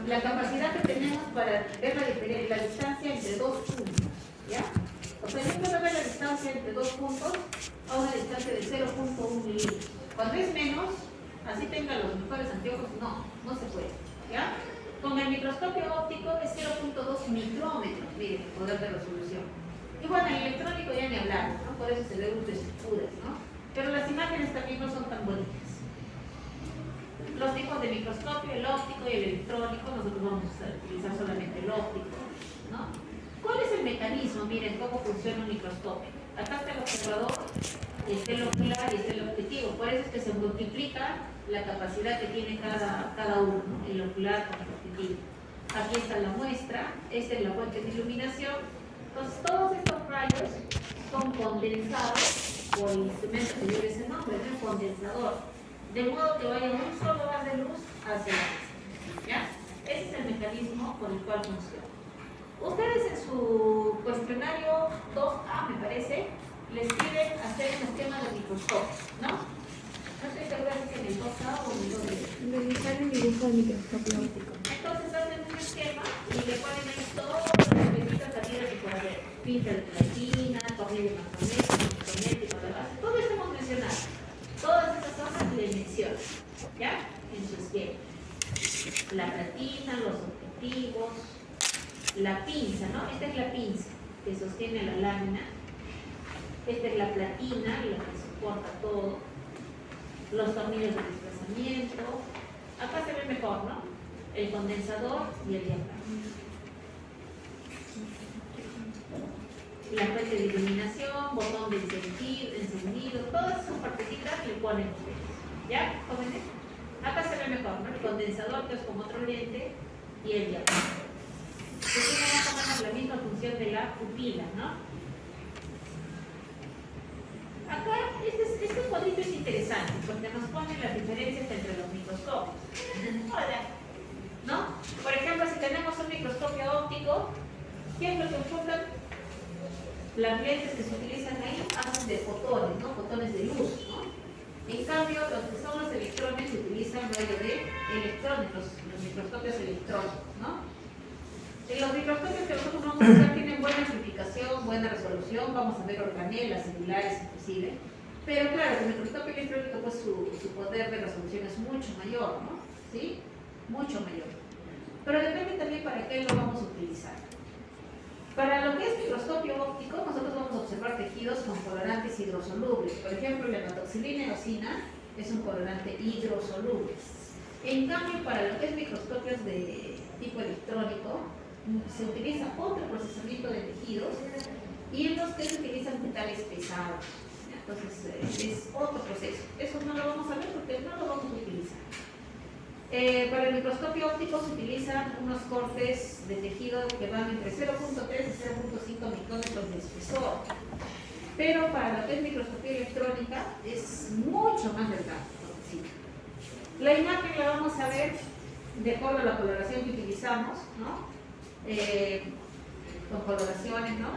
la capacidad que tenemos para ver la distancia entre dos puntos, ¿ya? O sea, yo puedo ver la distancia entre dos puntos a una distancia de 0.1 milímetros. Cuando es menos, así tenga los mejores anteojos, no se puede, ¿ya? Con el microscopio óptico es 0.2 micrómetros, miren, poder de resolución. Y bueno, el electrónico ya ni hablar, ¿no? Por eso se ve un estructuras, ¿no? Pero las imágenes también no son tan bonitas. Los tipos de microscopio, el óptico y el electrónico, nosotros vamos a utilizar solamente el óptico, ¿no? ¿Cuál es el mecanismo? Miren cómo funciona un microscopio. Acá está el observador, está el ocular y está el objetivo. Por eso es que se multiplica la capacidad que tiene cada uno, ¿no? El ocular con el objetivo. Aquí está la muestra, esta es la fuente de iluminación. Entonces todos estos rayos son condensados por el instrumento que lleva ese nombre, ¿no? El condensador. De modo que vaya un solo haz de luz hacia la muestra, ¿ya? Ese es el mecanismo por el cual funciona. Ustedes en su cuestionario 2A, me parece, les piden hacer un esquema de microscopio, ¿no? No estoy segura si es en el 2A o en el 2B. Realizar un dibujo de microscopio óptico. Entonces hacen un esquema y le ponen ahí todas las piecitas salidas que puede haber. Pinta de platina, tornillo magnético, de base. Todo esto hemos mencionado. Todas estas cosas le mencionan, ¿ya? En su esquema. La platina, los objetivos, la pinza, ¿no? Esta es la pinza que sostiene la lámina. Esta es la platina, la que soporta todo. Los tornillos de desplazamiento. Acá se ve mejor, ¿no? El condensador y el diafragma. La fuente de iluminación, botón de encendido, todas esas partecitas le ponen ustedes. ¿Ya, jóvenes? Acá se ve mejor, ¿no? El condensador, que es como otro lente, y el diafragma. Que tiene más o menos la misma función de la pupila, ¿no? Acá, este cuadrito es interesante, porque nos pone las diferencias entre los microscopios. ¿No? Por ejemplo, si tenemos un microscopio óptico, ¿qué es lo que enfocan? Las lentes que se utilizan ahí hacen de fotones, ¿no? Fotones de luz, ¿no? En cambio, los que son los electrones se utilizan luego de electrones, los microscopios electrónicos, ¿no? Los microscopios que nosotros vamos a usar tienen buena amplificación, buena resolución, vamos a ver organelas, celulares inclusive, pero claro, el microscopio electrónico pues su poder de resolución es mucho mayor, ¿no? ¿Sí? Mucho mayor. Pero depende también para qué lo vamos a utilizar. Para lo que es microscopio óptico, nosotros vamos a observar tejidos con colorantes hidrosolubles. Por ejemplo, la hematoxilina eosina es un colorante hidrosoluble. En cambio, para lo que es microscopios de tipo electrónico, se utiliza otro procesamiento de tejidos y en los que se utilizan metales pesados. Entonces, es otro proceso. Eso no lo vamos a ver porque no lo vamos a utilizar. Para el microscopio óptico se utilizan unos cortes de tejido que van entre 0.3 y 0.5 micrómetros de espesor. Pero para lo que es microscopía electrónica es mucho más delgado. ¿Sí? La imagen la vamos a ver de acuerdo a la coloración que utilizamos, ¿no? Con coloraciones, ¿no?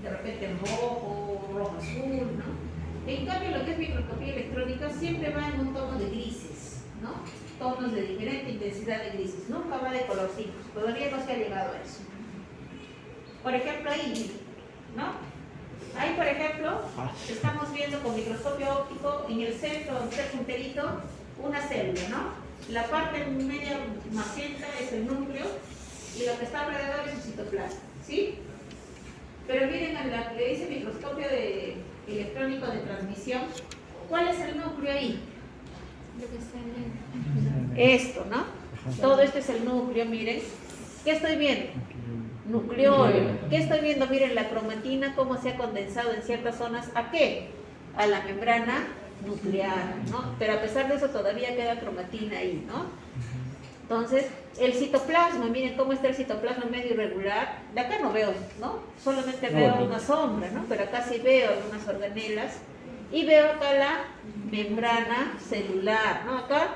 De repente en rojo azul, ¿no? En cambio, lo que es microscopía electrónica siempre va en un tono de grises, ¿no? Tonos de diferente intensidad de grises, nunca va de colorcitos, todavía no se ha llegado a eso. Por ejemplo, ahí, ¿no? Ahí, por ejemplo, estamos viendo con microscopio óptico en el centro, donde está el punterito, una célula, ¿no? La parte media magenta es el núcleo y lo que está alrededor es el citoplasma, ¿sí? Pero miren, en la que le dice microscopio electrónico de transmisión, ¿cuál es el núcleo ahí? Lo que está en Esto, ¿no? Todo esto es el núcleo, miren. ¿Qué estoy viendo? Nucleolo. ¿Qué estoy viendo? Miren la cromatina, cómo se ha condensado en ciertas zonas. ¿A qué? A la membrana nuclear, ¿no? Pero a pesar de eso todavía queda cromatina ahí, ¿no? Entonces, el citoplasma, miren cómo está el citoplasma medio irregular. De acá no veo, ¿no? Solamente veo una sombra, ¿no? Pero acá sí veo algunas organelas. Y veo acá la membrana celular, ¿no? Acá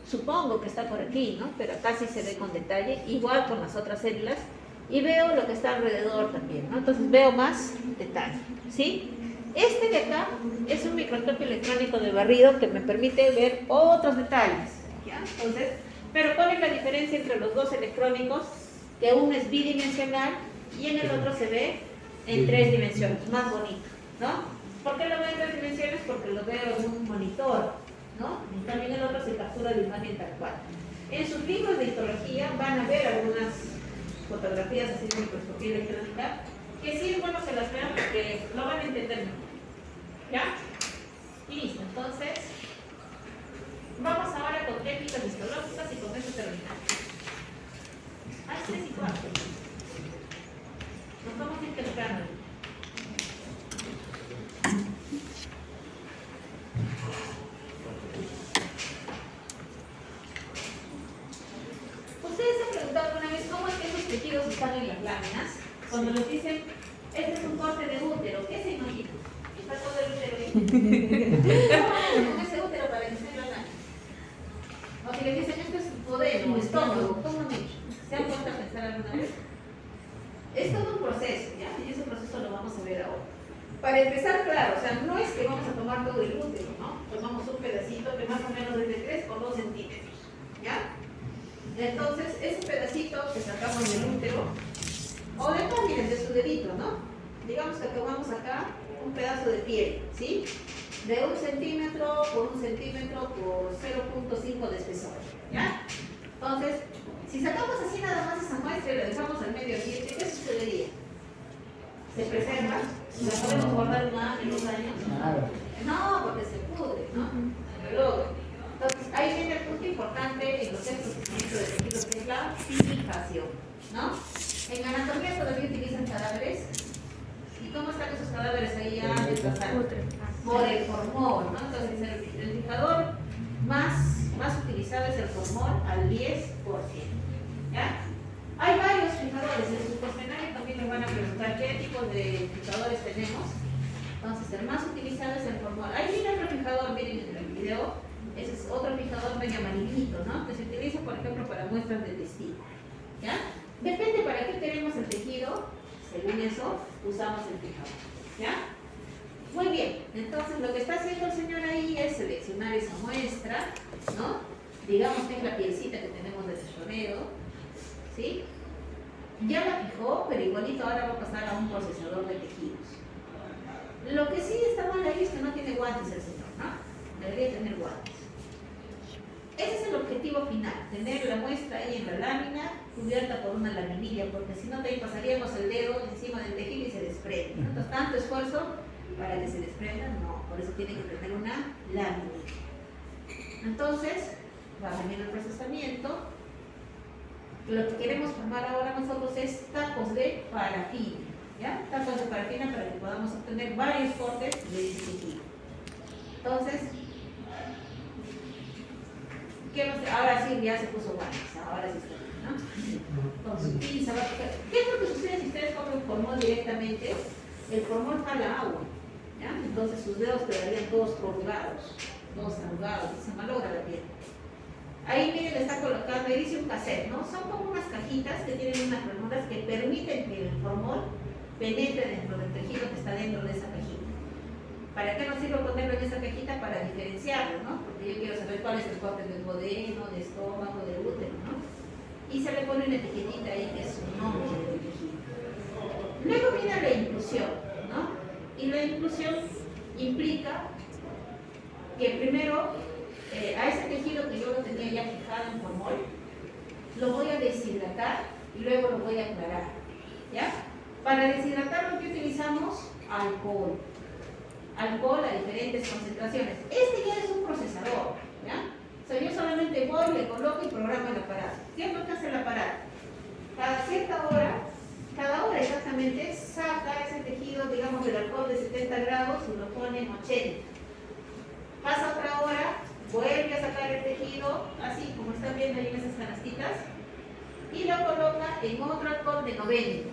supongo que está por aquí, ¿no? Pero acá sí se ve con detalle, igual con las otras células. Y veo lo que está alrededor también, ¿no? Entonces veo más detalle, ¿sí? Este de acá es un microscopio electrónico de barrido que me permite ver otros detalles, ¿ya? Entonces, Pero ¿cuál es la diferencia entre los dos electrónicos? Que uno es bidimensional y en el otro se ve en 3 dimensiones, más bonito, ¿no? ¿Por qué lo veo en 3 dimensiones? Porque lo veo en un monitor, ¿no? Y también el otro se captura la imagen tal cual. En sus libros de histología van a ver algunas fotografías así de microscopía electrónica, que sí es bueno que las vean porque lo van a entender mejor. ¿Ya? Y listo, entonces vamos ahora con técnicas histológicas y con eso terminamos. Hay 3:15. Nos vamos a ir temprano. ¿Ustedes se han preguntado alguna vez cómo es que esos tejidos están en las láminas? Cuando nos dicen, este es un corte de útero, ¿qué se imagina? Está todo el útero ahí. ¿Cómo hacen con ese útero para que esté en la lámina? O si les dicen, esto es duodeno, estómago, ¿cómo han hecho? ¿Se han puesto a pensar alguna vez? Es todo un proceso, ¿ya? Y ese proceso lo vamos a ver ahora. Para empezar, claro, o sea, no es que vamos a tomar todo el útero, ¿no? Tomamos un pedacito que más o menos es de 3 o 2 centímetros, ¿ya? Entonces, ese pedacito que sacamos del útero, o de acá, miren, de su dedito, ¿no? Digamos que tomamos acá un pedazo de piel, ¿sí? De 1 centímetro por 1 centímetro por 0.5 de espesor, ¿ya? Entonces, si sacamos así nada más esa muestra y la dejamos al medio ambiente, ¿qué sucedería? ¿Se preserva? ¿La podemos guardar 1 año, 2 años? No, porque se pudre, ¿no? Luego, entonces, ahí viene el punto importante en los centros de crecimiento de tejidos, que es la fijación, ¿no? En anatomía todavía utilizan cadáveres. ¿Y cómo están esos cadáveres ahí ya desgastados? Por el formol, ¿no? Entonces, el fijador más utilizado es el formol al 10%, ¿ya? Hay varios fijadores, en su cuestionario también me van a preguntar qué tipo de fijadores tenemos. Entonces, el más utilizado es el formol. Ahí viene otro fijador, miren en el video, ese es otro fijador medio amarillito, ¿no? Que se utiliza, por ejemplo, para muestras de testículo, ¿ya? Depende para qué queremos el tejido, según eso, usamos el fijador, ¿ya? Muy bien, entonces lo que está haciendo el señor ahí es seleccionar esa muestra, ¿no? Digamos que es la pielcita que tenemos de nuestro dedo, ¿sí? Ya la fijó, pero igualito ahora va a pasar a un procesador de tejidos. Lo que sí está mal ahí es que no tiene guantes el señor, ¿no? Debería tener guantes. Ese es el objetivo final, tener la muestra ahí en la lámina cubierta por una laminilla, porque si no, de ahí pasaríamos el dedo encima del tejido y se desprende. Entonces, tanto esfuerzo para que se desprenda, no, por eso tiene que tener una lámina. Entonces, va a venir el procesamiento. Lo que queremos formar ahora nosotros es tacos de parafina, ¿ya? Tacos de parafina para que podamos obtener varios cortes de ese tejido. Entonces, ahora sí ya se puso guantes, ahora sí está bien, ¿no? Con su pinza va a tocar. ¿Qué es lo que sucede si ustedes comen formol directamente? El formol jala agua, ¿ya? Entonces sus dedos quedarían todos colgados, todos arrugados, y se malogra la piel. Ahí miren, le está colocando, ahí dice un cassette, ¿no? Son como unas cajitas que tienen unas ranuras que permiten que el formol penetre dentro del tejido que está dentro de esa cajita. ¿Para qué nos sirve ponerlo en esa cajita? Para diferenciarlo, ¿no? Porque yo quiero saber cuál es el corte del duodeno, de estómago, de útero, ¿no? Y se le pone una etiquetita ahí que es su nombre del tejido. Luego viene la inclusión, ¿no? Y la inclusión implica que primero a ese tejido que yo lo tenía ya fijado en formol, lo voy a deshidratar y luego lo voy a aclarar, ¿ya? Para deshidratarlo, ¿qué utilizamos? Alcohol. Alcohol a diferentes concentraciones. Este ya es un procesador, ¿ya? O sea, yo solamente voy, le coloco y programo el aparato. ¿Qué es lo que hace el aparato? Cada cierta hora, cada hora exactamente, saca ese tejido, digamos, del alcohol de 70 grados y lo pone en 80. Pasa otra hora, vuelve a sacar el tejido, así como están viendo ahí en esas canastitas, y lo coloca en otro alcohol de 90.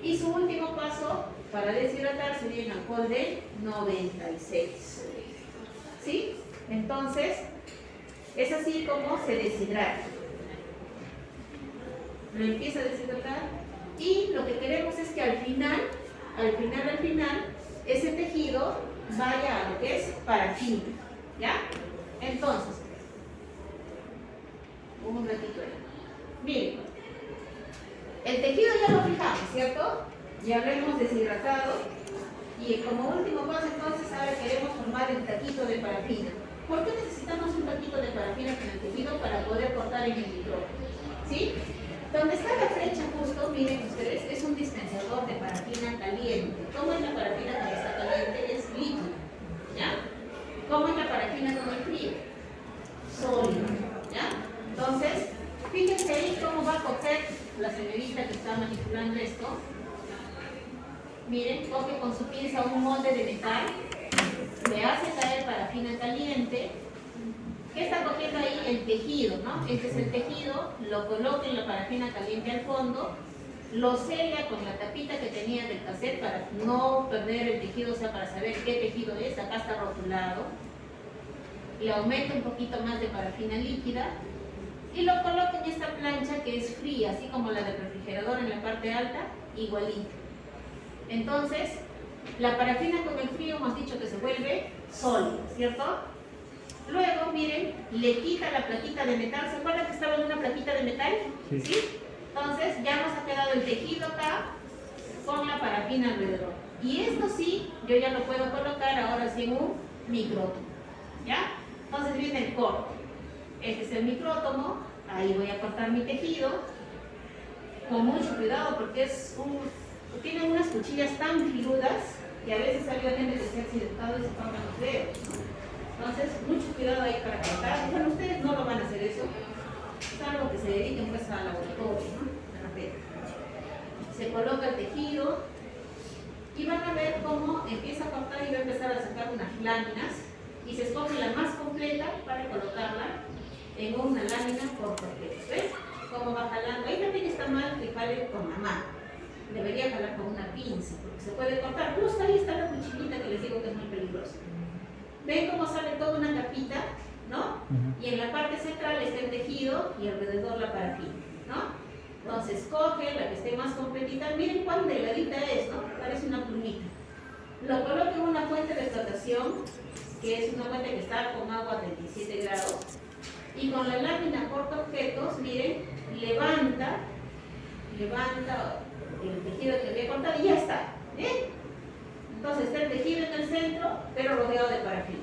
Y su último paso para deshidratar sería en alcohol de 96. ¿Sí? Entonces, es así como se deshidrata. Lo empieza a deshidratar y lo que queremos es que al final, ese tejido vaya a lo que es parafina, ¿ya? Entonces, cierto? Ya lo hemos deshidratado. Y como último paso, entonces, ahora queremos formar el taquito de parafina. ¿Por qué necesitamos un taquito de parafina con el tejido para poder cortar en el micrófono? ¿Sí? Donde está la flecha justo, miren ustedes, es un dispensador de parafina caliente. ¿Cómo es la parafina cuando está caliente? Es líquida. ¿Ya? ¿Cómo es la parafina con el frío? Sólida. ¿Ya? Entonces, fíjense ahí cómo va a coger la señorita que está manipulando esto. Miren, coge con su pinza un molde de metal, le hace caer parafina caliente. ¿Qué está cogiendo ahí? El tejido, ¿no? Este es el tejido, lo coloca en la parafina caliente al fondo, lo sella con la tapita que tenía del cassette para no perder el tejido, o sea, para saber qué tejido es. Acá está rotulado. Le aumenta un poquito más de parafina líquida y lo coloca en esta plancha que es fría, así como la del refrigerador en la parte alta, igualito. Entonces, la parafina con el frío hemos dicho que se vuelve sólida, ¿cierto? Luego, miren, le quita la plaquita de metal. ¿Se acuerdan que estaba en una plaquita de metal? Sí. ¿Sí? Entonces, ya nos ha quedado el tejido acá con la parafina alrededor. Y esto sí, yo ya lo puedo colocar ahora sí en un micrótomo. ¿Ya? Entonces viene el corte. Este es el micrótomo. Ahí voy a cortar mi tejido. Con mucho cuidado porque tienen unas cuchillas tan filudas que a veces ha habido gente que se ha accidentado y se cortan los dedos, ¿no? Entonces, mucho cuidado ahí para cortar. Bueno, ustedes no lo van a hacer eso, salvo que se dediquen pues al laboratorio, ¿no? Se coloca el tejido y van a ver cómo empieza a cortar y va a empezar a sacar unas láminas y se escoge la más completa para colocarla en una lámina por completo. ¿Ves? Cómo va jalando. Ahí también está mal que jale con la mano. Debería jalar con una pinza porque se puede cortar. Justo ahí está la cuchillita que les digo que es muy peligrosa. ¿Ven cómo sale toda una capita? ¿No? Y en la parte central está el tejido y alrededor la parafina, ¿no? Entonces coge la que esté más completita. Miren cuán delgadita es, ¿no? Parece una plumita. Lo coloca en una fuente de flotación, que es una fuente que está con agua a 37 grados. Y con la lámina corta objetos, miren, levanta el tejido que había cortado y ya está. Entonces está el tejido en el centro, pero rodeado de parafina.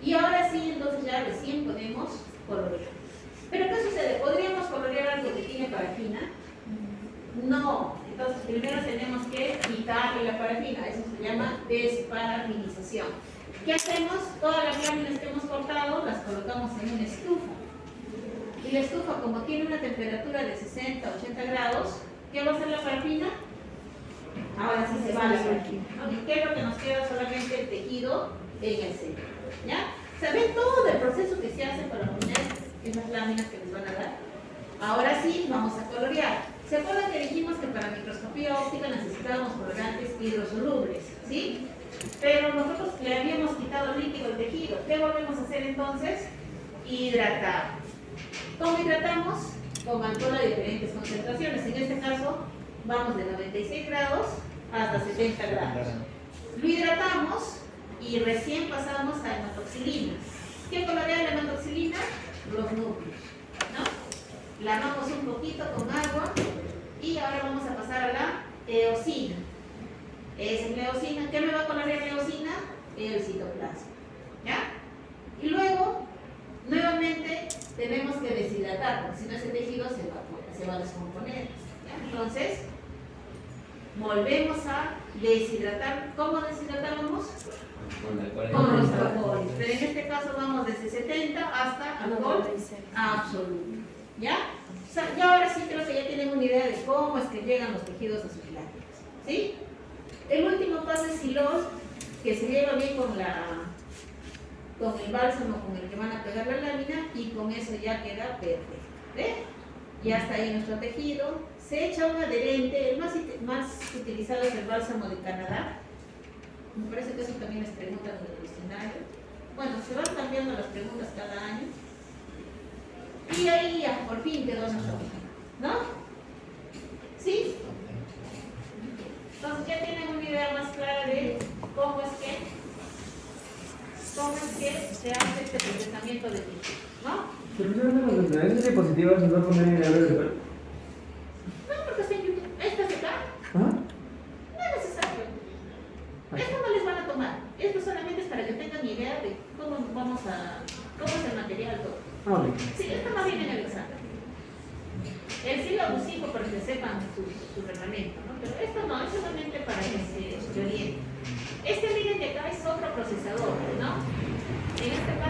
Y ahora sí, entonces ya recién podemos colorear. ¿Pero qué sucede? ¿Podríamos colorear algo que tiene parafina? No. Entonces primero tenemos que quitarle la parafina. Eso se llama desparafinización. ¿Qué hacemos? Todas las láminas que hemos cortado las colocamos en una estufa. Y la estufa, como tiene una temperatura de 60 80 grados, ¿qué va a hacer la parafina? Ahora sí se va la parafina. ¿Y qué es lo que nos queda? Solamente el tejido en el centro. ¿Ya? ¿Saben todo el proceso que se hace para poner esas láminas que les van a dar? Ahora sí, vamos a colorear. ¿Se acuerdan que dijimos que para microscopía óptica necesitábamos colorantes hidrosolubles? ¿Sí? Pero nosotros le habíamos quitado el líquido al tejido. ¿Qué volvemos a hacer entonces? Hidratar. ¿Cómo hidratamos? Con alcohol a diferentes concentraciones. En este caso, vamos de 96 grados hasta 70 grados. Lo hidratamos y recién pasamos a hematoxilina. ¿Qué colorea la hematoxilina? Los núcleos, ¿no? Lavamos un poquito con agua y ahora vamos a pasar a la eosina. Es la eosina. ¿Qué me va a colorear la eosina? El citoplasma. ¿Ya? Y luego, nuevamente, tenemos que deshidratar, porque si no ese tejido se va a descomponer. ¿Ya? Entonces, volvemos a deshidratar. ¿Cómo deshidratábamos? Con los alcoholes. Pero en este caso vamos desde 70 hasta alcohol absoluto. ¿Ya? O sea, ya ahora sí creo que ya tienen una idea de cómo es que llegan los tejidos a sus láminas. ¿Sí? El último paso es silón, que se lleva bien con el bálsamo con el que van a pegar la lámina y con eso ya queda perfecto. ¿Ven? Ya está ahí nuestro tejido. Se echa un adherente, el más utilizado es el bálsamo de Canadá. Me parece que eso también les preguntan en el diccionario. Bueno, se van cambiando las preguntas cada año. Y ahí ya, por fin quedó nuestro tejido, ¿no? ¿Sí? Entonces ya tienen una idea más clara de cómo es que se hace este procesamiento de tejido, ¿no? Pero esas diapositivas se van a poner en el No, porque está en YouTube. ¿Esta está acá? todo. No, Sí, esto más bien en el examen. El sí lo busco para que sepan su reglamento, ¿no? Pero esto no, es solamente para que se orienten. Este, miren, de acá es otro procesador, ¿no? En este caso